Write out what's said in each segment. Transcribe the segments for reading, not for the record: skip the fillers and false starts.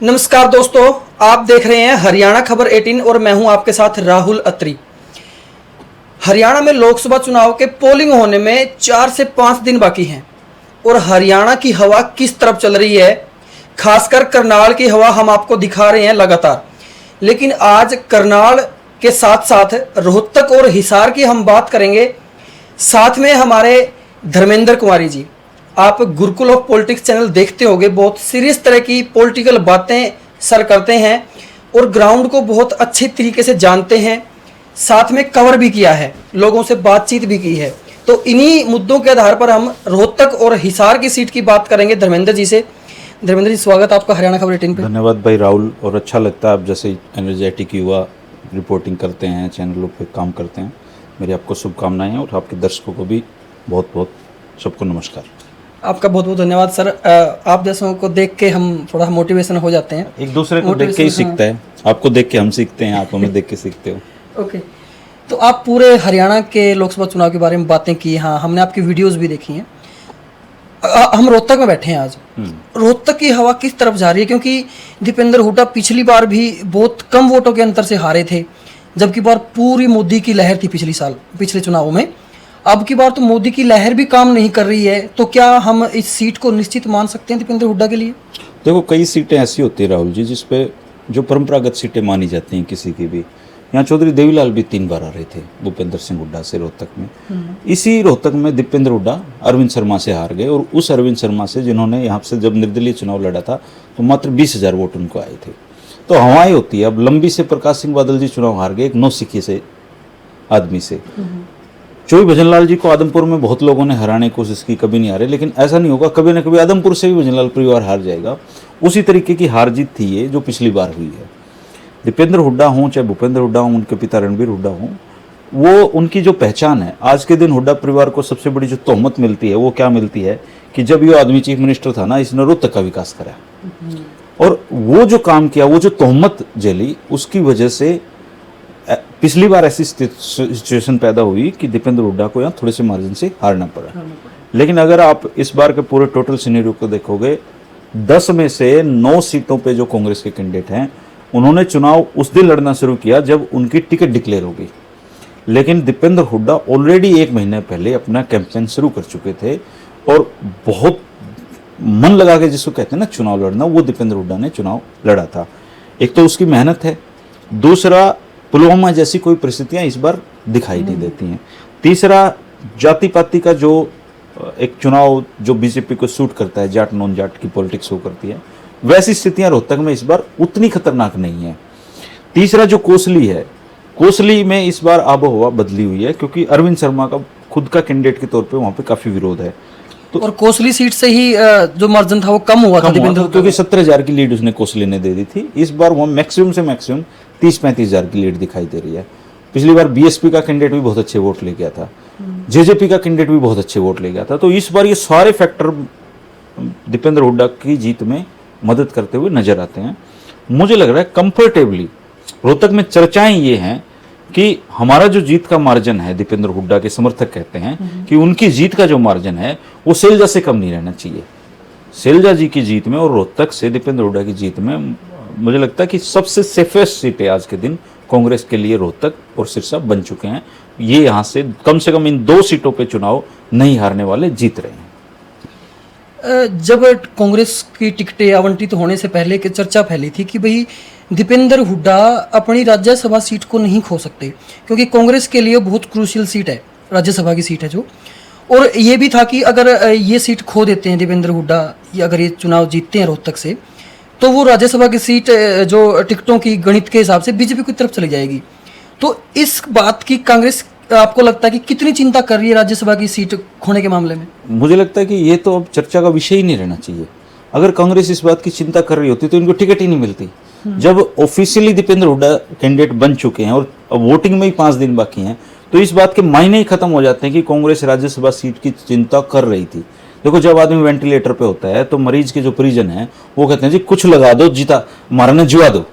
नमस्कार दोस्तों, आप देख रहे हैं हरियाणा खबर 18 और मैं हूं आपके साथ राहुल अत्री। हरियाणा में लोकसभा चुनाव के पोलिंग होने में 4 से 5 दिन बाकी हैं और हरियाणा की हवा किस तरफ चल रही है, खासकर करनाल की हवा हम आपको दिखा रहे हैं लगातार। लेकिन आज करनाल के साथ साथ रोहतक और हिसार की हम बात करेंगे। साथ में हमारे धर्मेंद्र कुमारी जी, आप गुरुकुल ऑफ पॉलिटिक्स चैनल देखते होंगे, बहुत सीरियस तरह की पॉलिटिकल बातें सर करते हैं और ग्राउंड को बहुत अच्छे तरीके से जानते हैं। साथ में कवर भी किया है, लोगों से बातचीत भी की है। तो इन्हीं मुद्दों के आधार पर हम रोहतक और हिसार की सीट की बात करेंगे धर्मेंद्र जी से। धर्मेंद्र जी, स्वागत आपका हरियाणा खबर 18 पे। धन्यवाद भाई राहुल, और अच्छा लगता है आप जैसे एनर्जेटिक युवा रिपोर्टिंग करते हैं, चैनलों पे काम करते हैं। मेरी आपको शुभकामनाएं हैं और आपके दर्शकों को भी बहुत बहुत सबको नमस्कार। आपका बहुत बहुत धन्यवाद सर। आप जैसों को देख के हम थोड़ा मोटिवेशन हो जाते हैं, एक दूसरे को देख के ही सीखता है। आपको देख के हम सीखते हैं, आप हमें देख के सीखते हो। ओके, तो आप पूरे हरियाणा के लोकसभा चुनाव के बारे में बातें की। हाँ, हमने आपकी वीडियोस भी देखी हैं। हम रोहतक में बैठे हैं आज। रोहतक की हवा किस तरफ जा रही है? क्योंकि दीपेंद्र हुड्डा पिछली बार भी बहुत कम वोटों के अंतर से हारे थे, जबकि बार पूरी मोदी की लहर थी पिछले चुनावों में। अब की बार तो मोदी की लहर भी काम नहीं कर रही है। तो क्या हम इस सीट को निश्चित मान सकते हैं दीपेंद्र हुड्डा के लिए? देखो, कई सीटें ऐसी होती है राहुल जी जिसपे जो परंपरागत सीटें मानी जाती हैं किसी की भी। यहाँ चौधरी देवीलाल भी 3 बार आ रहे थे भूपेंद्र सिंह हुड्डा से रोहतक में। इसी रोहतक में दीपेंद्र हुड्डा अरविंद शर्मा से हार गए, और उस अरविंद शर्मा से जिन्होंने यहाँ से जब निर्दलीय चुनाव लड़ा था तो मात्र 20,000 वोट उनको आए थे। तो हवाएं होती है। अब लंबी से प्रकाश सिंह बादल जी चुनाव हार गए एक नौसिखिए से आदमी से। चोई भजनलाल जी को आदमपुर में बहुत लोगों ने हराने की कोशिश की, कभी नहीं हारे। लेकिन ऐसा नहीं होगा, कभी ना कभी आदमपुर से भी भजनलाल परिवार हार जाएगा। उसी तरीके की हार जीत थी ये जो पिछली बार हुई है। दीपेंद्र हुड्डा हों चाहे भूपेंद्र हुड्डा हों, उनके पिता रणबीर हुड्डा हों, वो उनकी जो पहचान है आज के दिन हुड्डा परिवार को सबसे बड़ी जो तोहमत मिलती है वो क्या मिलती है कि जब ये आदमी चीफ मिनिस्टर था ना, इसने रोहतक का विकास करा। और वो जो काम किया, वो जो तोहमत झेली, उसकी वजह से पिछली बार ऐसी सिचुएशन पैदा हुई कि दीपेंद्र हुड्डा को यहाँ थोड़े से मार्जिन से हारना पड़ा। लेकिन अगर आप इस बार के पूरे टोटल सिनेरियो को देखोगे, 10 में से 9 सीटों पे जो कांग्रेस के कैंडिडेट हैं उन्होंने चुनाव उस दिन लड़ना शुरू किया जब उनकी टिकट डिक्लेयर हो गई। लेकिन दीपेंद्र हुड्डा ऑलरेडी 1 महीने पहले अपना कैंपेन शुरू कर चुके थे और बहुत मन लगा के, जिसको कहते हैं ना चुनाव लड़ना, वो दीपेंद्र हुड्डा ने चुनाव लड़ा था। एक तो उसकी मेहनत है, दूसरा पुलवामा जैसी कोई परिस्थितियां इस बार दिखाई नहीं देती हैं, तीसरा जाति पाति का जो एक चुनाव जो बीजेपी को सूट करता है, जाट नॉन जाट की पॉलिटिक्स हो करती है, वैसी स्थितियां रोहतक में इस बार उतनी खतरनाक नहीं है। तीसरा जो कोसली है, कोसली में इस बार आबोहवा बदली हुई है क्योंकि अरविंद शर्मा का खुद का कैंडिडेट के तौर पे वहां पे काफी विरोध है। तो और कोसली सीट से ही जो मार्जिन था वो कम हुआ था क्योंकि 17,000 की लीड उसने कोसली ने दे दी थी। इस बार वो मैक्सिमम से मैक्सिमम 30-35,000 की लीड दिखाई दे रही है। पिछली बार बीएसपी का कैंडिडेट भी बहुत अच्छे वोट ले गया था, जेजेपी का कैंडिडेट भी बहुत अच्छे वोट ले गया था। तो इस बार ये सारे फैक्टर दीपेंद्र हुड्डा की जीत में मदद करते हुए नजर आते हैं। मुझे लग रहा है कंफर्टेबली रोहतक में चर्चाएं ये हैं कि हमारा जो जीत का मार्जिन है, दीपेंद्र हुड्डा के समर्थक कहते हैं कि उनकी जीत का जो मार्जिन है वो सैलजा से कम नहीं रहना चाहिए। सैलजा जी की जीत में और रोहतक से दीपेंद्र हुड्डा की जीत में मुझे लगता है कि सबसे सेफेस्ट सीटें आज के दिन कांग्रेस के लिए रोहतक और सिरसा बन चुके हैं। ये यहाँ से कम इन 2 सीटों पे चुनाव नहीं हारने वाले जीत रहे हैं। जब कांग्रेस की टिकटें आवंटित होने से पहले की चर्चा फैली थी कि भाई दीपेंद्र हुड्डा अपनी राज्यसभा सीट को नहीं खो सकते, क्योंकि कांग्रेस के लिए बहुत क्रूशियल सीट है, राज्यसभा की सीट है जो। और ये भी था कि अगर ये सीट खो देते हैं दीपेंद्र हुड्डा, अगर ये चुनाव जीतते हैं रोहतक से, तो वो राज्यसभा की सीट जो टिकटों की गणित के हिसाब से बीजेपी की तरफ चली जाएगी। तो इस बात की कांग्रेस आपको लगता है कि कितनी चिंता कर रही है राज्यसभा की सीट खोने के मामले में? मुझे लगता है कि ये तो अब चर्चा का विषय ही नहीं रहना चाहिए। अगर कांग्रेस इस बात की चिंता कर रही होती तो इनको टिकट ही नहीं मिलती। जब ऑफिशियली दीपेंद्र हुड्डा कैंडिडेट बन चुके हैं और वोटिंग में ही 5 दिन बाकी हैं, तो इस बात के मायने ही खत्म हो जाते हैं कि कांग्रेस राज्यसभा सीट की चिंता कर रही थी। देखो, जब आदमी वेंटिलेटर पे होता है तो मरीज के जो परिजन है वो कहते हैं जी कुछ लगा दो, जीता मारना जुआ दो।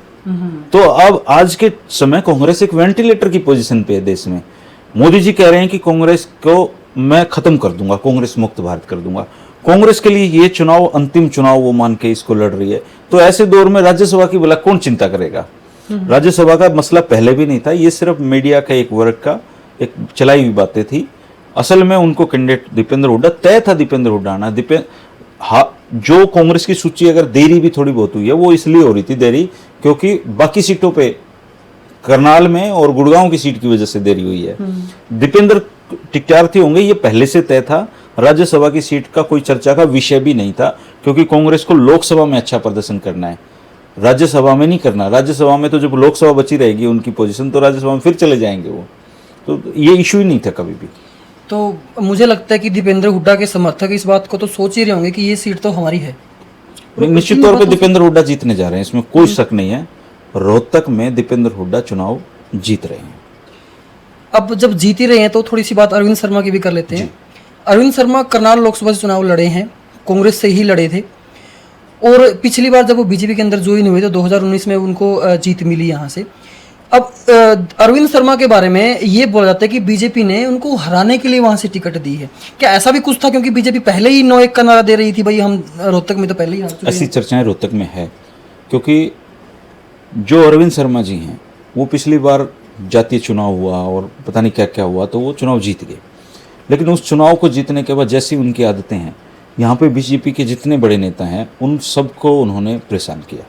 तो अब आज के समय कांग्रेस एक वेंटिलेटर की पोजीशन पे है देश में। मोदी जी कह रहे हैं कि कांग्रेस को मैं खत्म कर दूंगा, कांग्रेस मुक्त भारत कर दूंगा। कांग्रेस के लिए ये चुनाव अंतिम चुनाव वो मान के इसको लड़ रही है। तो ऐसे दौर में राज्यसभा की भला कौन चिंता करेगा? राज्यसभा का मसला पहले भी नहीं था, ये सिर्फ मीडिया का एक वर्ग का एक चलाई हुई बातें थी। असल में उनको कैंडिडेट दीपेंद्र हुड्डा तय था। दीपेंद्र हुड्डा आना जो कांग्रेस की सूची अगर देरी भी थोड़ी बहुत हुई है वो इसलिए हो रही थी देरी क्योंकि बाकी सीटों पे करनाल में और गुड़गांव की सीट की वजह से देरी हुई है। दीपेंद्र टिकटार्थी होंगे ये पहले से तय था। राज्यसभा की सीट का कोई चर्चा का विषय भी नहीं था क्योंकि कांग्रेस को लोकसभा में अच्छा प्रदर्शन करना है, राज्यसभा में नहीं करना। राज्यसभा में तो जब लोकसभा बची रहेगी उनकी पोजीशन तो राज्यसभा में फिर चले जाएंगे वो, तो ये इशू ही नहीं था कभी भी। तो मुझे लगता है कि दीपेंद्र हुड्डा के समर्थक इस बात को तो सोच ही रहे होंगे कि ये सीट तो हमारी है। निश्चित तौर पे दीपेंद्र हुड्डा जीतने जा रहे हैं, इसमें कोई शक नहीं है। रोहतक में दीपेंद्र हुड्डा चुनाव जीत रहे हैं। अब जब जीत ही रहे हैं तो थोड़ी सी बात अरविंद शर्मा की भी कर लेते हैं। अरविंद शर्मा करनाल लोकसभा से चुनाव लड़े हैं, कांग्रेस से ही लड़े थे और पिछली बार जब वो बीजेपी के अंदर ज्वाइन हुए तो 2019 में उनको जीत मिली यहाँ से। अब अरविंद शर्मा के बारे में ये बोला जाता है कि बीजेपी ने उनको हराने के लिए वहां से टिकट दी है। क्या ऐसा भी कुछ था? क्योंकि बीजेपी पहले ही 9-1 का नारा दे रही थी, भाई हम रोहतक में तो पहले ही हार चुके हैं। ऐसी चर्चाएं रोहतक में है क्योंकि जो अरविंद शर्मा जी हैं वो पिछली बार जातीय चुनाव हुआ और पता नहीं क्या क्या हुआ तो वो चुनाव जीत गए, लेकिन उस चुनाव को जीतने के बाद जैसी उनकी आदतें हैं, यहाँ पे बीजेपी के जितने बड़े नेता हैं उन सबको उन्होंने परेशान किया।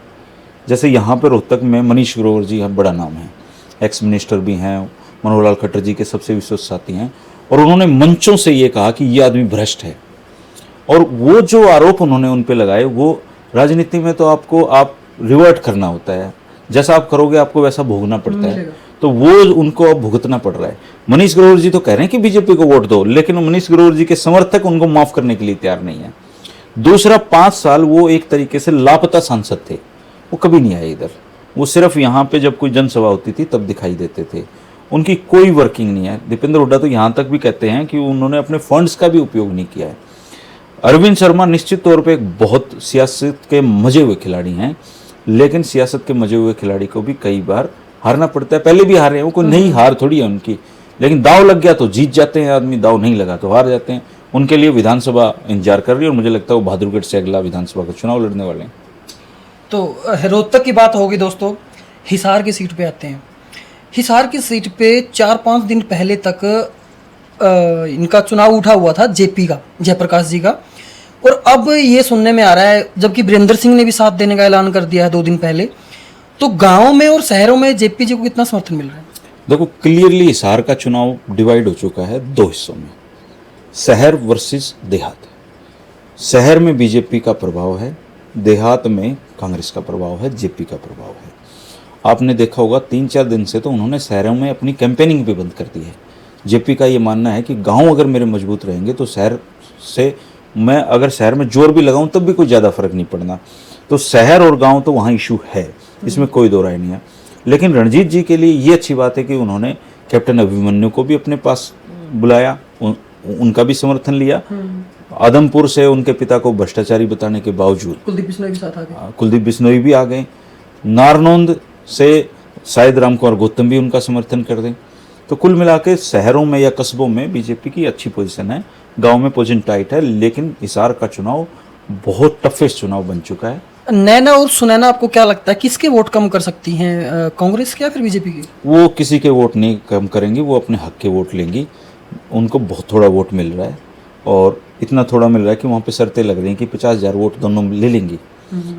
जैसे यहाँ पे रोहतक में मनीष ग्रोवर जी बड़ा नाम है, एक्स मिनिस्टर भी हैं, मनोहर लाल खट्टर जी के सबसे विश्वस्त साथी हैं, और उन्होंने मंचों से ये कहा कि ये आदमी भ्रष्ट है। और वो जो आरोप उन्होंने उन पे लगाए, वो राजनीति में तो आपको आप रिवर्ट करना होता है, जैसा आप करोगे आपको वैसा भोगना पड़ता है, तो वो उनको अब भुगतना पड़ रहा है। मनीष ग्रोवर जी तो कह रहे हैं कि बीजेपी को वोट दो, लेकिन मनीष ग्रोवर जी के समर्थक उनको माफ करने के लिए तैयार नहीं है। दूसरा, 5 साल वो एक तरीके से लापता सांसद थे, वो कभी नहीं आए इधर। वो सिर्फ यहाँ पे जब कोई जनसभा होती थी तब दिखाई देते थे, उनकी कोई वर्किंग नहीं है। दीपेंद्र हुड्डा तो यहाँ तक भी कहते हैं कि उन्होंने अपने फंड्स का भी उपयोग नहीं किया है। अरविंद शर्मा निश्चित तौर पे एक बहुत सियासत के मजे हुए खिलाड़ी हैं, लेकिन सियासत के मजे हुए खिलाड़ी को भी कई बार हारना पड़ता है। पहले भी हारे हैं वो, कोई नई हार थोड़ी है उनकी, लेकिन दाव लग गया तो जीत जाते हैं आदमी, दाव नहीं लगा तो हार जाते हैं। उनके लिए विधानसभा इंतजार कर रही है और मुझे लगता है वो बहादुरगढ़ से अगला विधानसभा का चुनाव लड़ने वाले हैं। तो रोहतक की बात होगी दोस्तों, हिसार की सीट पे आते हैं। हिसार की सीट पे 4-5 दिन पहले तक इनका चुनाव उठा हुआ था जेपी का, जयप्रकाश जी का, और अब ये सुनने में आ रहा है, जबकि वीरेंद्र सिंह ने भी साथ देने का ऐलान कर दिया है 2 दिन पहले, तो गाँव में और शहरों में जेपी जी को कितना समर्थन मिल रहा है? देखो, क्लियरली हिसार का चुनाव डिवाइड हो चुका है 2 हिस्सों में, शहर वर्सेस देहात। शहर में बीजेपी का प्रभाव है, देहात में कांग्रेस का प्रभाव है, जेपी का प्रभाव है। आपने देखा होगा 3-4 दिन से तो उन्होंने शहरों में अपनी कैंपेनिंग भी बंद कर दी है। जेपी का ये मानना है कि गांव अगर मेरे मजबूत रहेंगे तो शहर से मैं अगर शहर में जोर भी लगाऊं तब भी कोई ज़्यादा फर्क नहीं पड़ना। तो शहर और गांव तो वहाँ इशू है, इसमें कोई दो राय नहीं है। लेकिन रणजीत जी के लिए ये अच्छी बात है कि उन्होंने कैप्टन अभिमन्यु को भी अपने पास बुलाया, उनका भी समर्थन लिया। आदमपुर से उनके पिता को भ्रष्टाचारी बताने के बावजूद कुलदीप बिश्नोई भी साथ आ गए। कुलदीप बिश्नोई भी आ गए। नारनौंद से शायद राम कुमार गौतम भी उनका समर्थन कर दें। तो कुल मिला के शहरों में या कस्बों में बीजेपी की अच्छी पोजीशन है, गांव में पोजीशन टाइट है। लेकिन हिसार का चुनाव बहुत टफेस्ट चुनाव बन चुका है। नैना और सुनैना, आपको क्या लगता है किसके वोट कम कर सकती हैं, कांग्रेस के या फिर बीजेपी के? वो किसी के वोट नहीं कम करेंगी, वो अपने हक के वोट लेंगी। उनको बहुत थोड़ा वोट मिल रहा है और इतना थोड़ा मिल रहा है कि वहाँ पे शर्तें लग रही हैं कि 50,000 वोट दोनों ले लेंगी।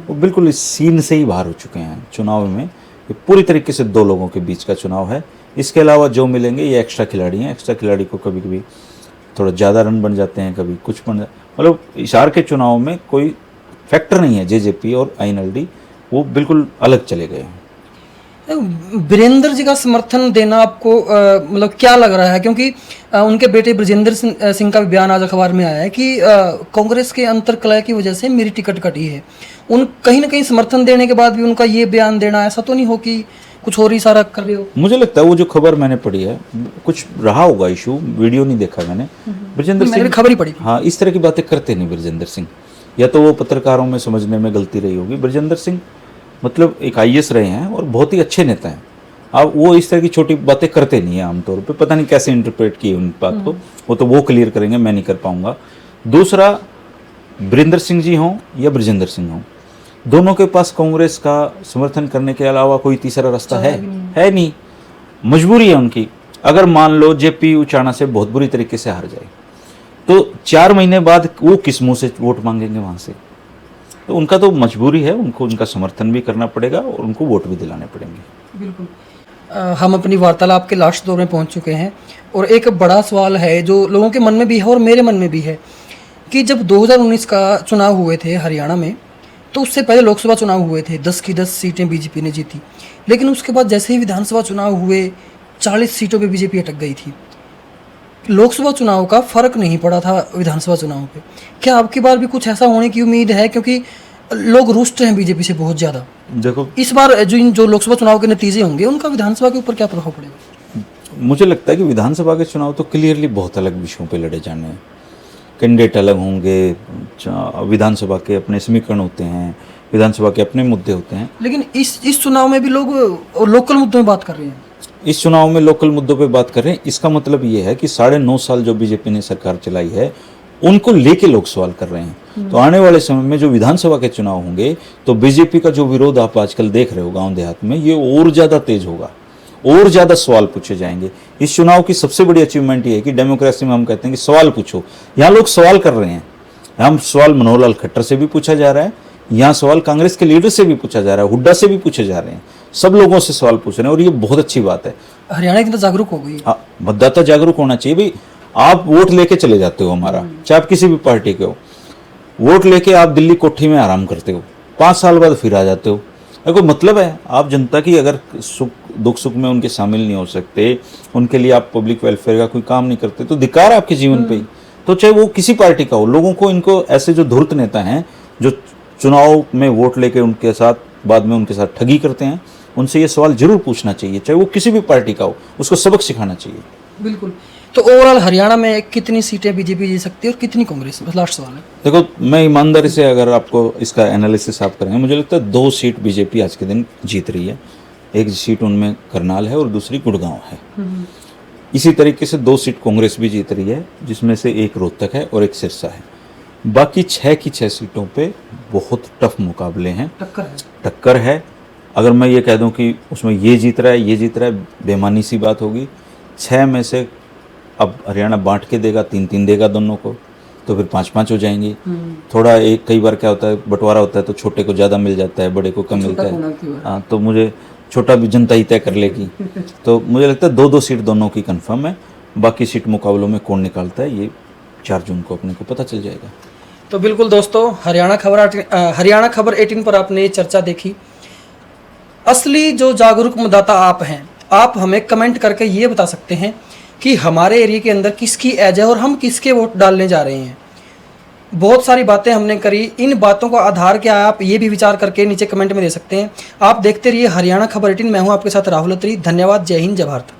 वो बिल्कुल इस सीन से ही बाहर हो चुके हैं चुनाव में। ये पूरी तरीके से 2 लोगों के बीच का चुनाव है। इसके अलावा जो मिलेंगे ये एक्स्ट्रा खिलाड़ी हैं। एक्स्ट्रा खिलाड़ी को कभी कभी थोड़ा ज़्यादा रन बन जाते हैं, कभी कुछ मतलब हिसार के चुनाव में कोई फैक्टर नहीं है। जेजेपी और आईएनएलडी वो बिल्कुल अलग चले गए हैं। वीरेंद्र जी का समर्थन देना आपको मतलब क्या लग रहा है? क्योंकि उनके बेटे ब्रजेंद्र सिंह का भी बयान आज अखबार में आया है कि कांग्रेस के अंतर्कलह की वजह से मेरी टिकट कटी है। उन कहीं ना कहीं समर्थन देने के बाद भी उनका ये बयान देना, ऐसा तो नहीं हो कि कुछ और इशारा कर रहे हो? मुझे लगता है वो जो खबर मैंने पढ़ी है कुछ रहा होगा इशू, वीडियो नहीं देखा मैंने। ब्रजेंद्र सिंह खबर ही पढ़ी। हाँ, इस तरह की बातें करते नहीं ब्रजेंद्र सिंह, या तो वो पत्रकारों में समझने में गलती रही होगी। ब्रजेंद्र सिंह मतलब एक आईएएस रहे हैं और बहुत ही अच्छे नेता हैं। अब वो इस तरह की छोटी बातें करते नहीं है आमतौर पे, पता नहीं कैसे इंटरप्रेट की उन बात को, वो तो वो क्लियर करेंगे, मैं नहीं कर पाऊंगा। दूसरा, वीरेंद्र सिंह जी हों या ब्रजेंद्र सिंह हों, दोनों के पास कांग्रेस का समर्थन करने के अलावा कोई तीसरा रास्ता है नहीं। मजबूरी है उनकी। अगर मान लो जेपी उचाना से बहुत बुरी तरीके से हार जाए तो 4 महीने बाद वो किस मुंह से वोट मांगेंगे वहां से? तो उनका तो मजबूरी है, उनको उनका समर्थन भी करना पड़ेगा और उनको वोट भी दिलाने पड़ेंगे। बिल्कुल। हम अपनी वार्तालाप के लास्ट दौर में पहुंच चुके हैं और एक बड़ा सवाल है जो लोगों के मन में भी है और मेरे मन में भी है कि जब 2019 का चुनाव हुए थे हरियाणा में, तो उससे पहले लोकसभा चुनाव हुए थे, 10 की 10 सीटें बीजेपी ने जीती। लेकिन उसके बाद जैसे ही विधानसभा चुनाव हुए 40 सीटों पे बीजेपी अटक गई थी। लोकसभा चुनाव का फर्क नहीं पड़ा था विधानसभा चुनाव पे। क्या आपकी बार भी कुछ ऐसा होने की उम्मीद है, क्योंकि लोग रुष्ट हैं बीजेपी से बहुत ज़्यादा? देखो, इस बार जो लोकसभा चुनाव के नतीजे होंगे उनका विधानसभा के ऊपर क्या प्रभाव पड़ेगा? मुझे लगता है कि विधानसभा के चुनाव तो क्लियरली बहुत अलग विषयों पे लड़े जाने हैं। कैंडिडेट अलग होंगे, विधानसभा के अपने समीकरण होते हैं, विधानसभा के अपने मुद्दे होते हैं। लेकिन इस चुनाव में भी लोग लोकल मुद्दों में बात कर रहे हैं। इस चुनाव में लोकल मुद्दों पे बात कर रहे हैं। इसका मतलब ये है कि 9.5 साल जो बीजेपी ने सरकार चलाई है उनको लेके लोग सवाल कर रहे हैं। तो आने वाले समय में जो विधानसभा के चुनाव होंगे तो बीजेपी का जो विरोध आप आजकल देख रहे हो गांव देहात में, ये और ज्यादा तेज होगा, और ज्यादा सवाल पूछे जाएंगे। इस चुनाव की सबसे बड़ी अचीवमेंट ये है कि डेमोक्रेसी में हम कहते हैं कि सवाल पूछो। यहाँ लोग सवाल कर रहे हैं। हम सवाल मनोहर लाल खट्टर से भी पूछा जा रहा है, यहाँ सवाल कांग्रेस के लीडर से भी पूछा जा रहा है, हुड्डा से भी पूछे जा रहे हैं। सब लोगों से सवाल पूछ रहे हैं और ये बहुत अच्छी बात है। हरियाणा की तो जागरूक हो गई। हाँ, मतदाता जागरूक होना चाहिए। भाई आप वोट लेके चले जाते हो हमारा, चाहे आप किसी भी पार्टी के हो, वोट लेके आप दिल्ली कोठी में आराम करते हो, 5 साल बाद फिर आ जाते हो। कोई मतलब है? आप जनता की अगर दुख सुख में उनके शामिल नहीं हो सकते, उनके लिए आप पब्लिक वेलफेयर का कोई काम नहीं करते, तो धिक्कार है आपके जीवन पे ही। तो चाहे वो किसी पार्टी का हो, लोगों को इनको ऐसे जो धूर्त नेता हैं जो चुनाव में वोट लेके उनके साथ बाद में उनके साथ ठगी करते हैं, उनसे ये सवाल जरूर पूछना चाहिए, चाहे वो किसी भी पार्टी का हो, उसको सबक सिखाना चाहिए। बिल्कुल। तो ओवरऑल हरियाणा में कितनी सीटें बीजेपी जीत सकती है और कितनी कांग्रेस? बस लास्ट सवाल है। देखो, मैं ईमानदारी से अगर आपको इसका एनालिसिस आप करेंगे, मुझे लगता है 2 सीट बीजेपी आज के दिन जीत रही है। एक सीट उनमें करनाल है और दूसरी गुड़गांव है। इसी तरीके से 2 सीट कांग्रेस भी जीत रही है, जिसमें से एक रोहतक है और एक सिरसा है। बाकी 6 की 6 सीटों पे बहुत टफ मुकाबले हैं, टक्कर है। अगर मैं ये कह दूं कि उसमें ये जीत रहा है, ये जीत रहा है, बेमानी सी बात होगी। 6 में से अब हरियाणा बांट के देगा, 3-3 देगा दोनों को, तो फिर 5-5 हो जाएंगी। थोड़ा एक कई बार क्या होता है, बंटवारा होता है तो छोटे को ज़्यादा मिल जाता है, बड़े को कम मिलता है। हाँ, तो मुझे छोटा भी जनता ही तय कर लेगी। तो मुझे लगता है 2-2 सीट दोनों की कंफर्म है। बाकी सीट मुकाबलों में कौन निकालता है ये 4 जून को अपने को पता चल जाएगा। तो बिल्कुल दोस्तों, हरियाणा खबर 18 पर आपने चर्चा देखी। असली जो जागरूक मतदाता आप हैं, आप हमें कमेंट करके ये बता सकते हैं कि हमारे एरिया के अंदर किसकी एज है और हम किसके वोट डालने जा रहे हैं। बहुत सारी बातें हमने करी, इन बातों का आधार क्या है आप ये भी विचार करके नीचे कमेंट में दे सकते हैं। आप देखते रहिए हरियाणा खबर 18। मैं हूं आपके साथ राहुल अत्री। धन्यवाद। जय हिंद, जय भारत।